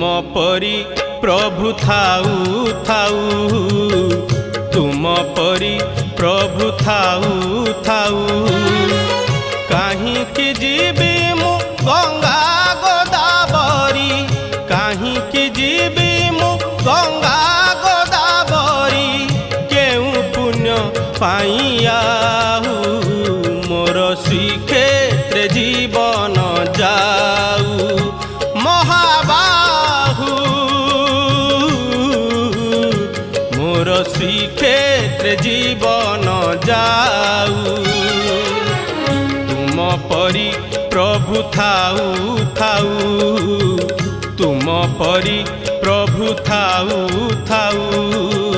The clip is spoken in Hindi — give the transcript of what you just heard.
तुम परी प्रभु थाऊ थाऊ, तुम परी प्रभु थाऊ थाऊ, काहींकि जीवी मु गंगा गोदावरी, काहींकि जीवी मु गंगा गोदावरी, केउ पुण्य पाइयाहू मोर श्रीक्षेत्र जीवन जाऊ। महाबाहू मोर श्रीक्षेत्र जीवन जाऊ। तुम परी प्रभु थाऊ थाऊ, तुम परी प्रभु थाऊ थाऊ।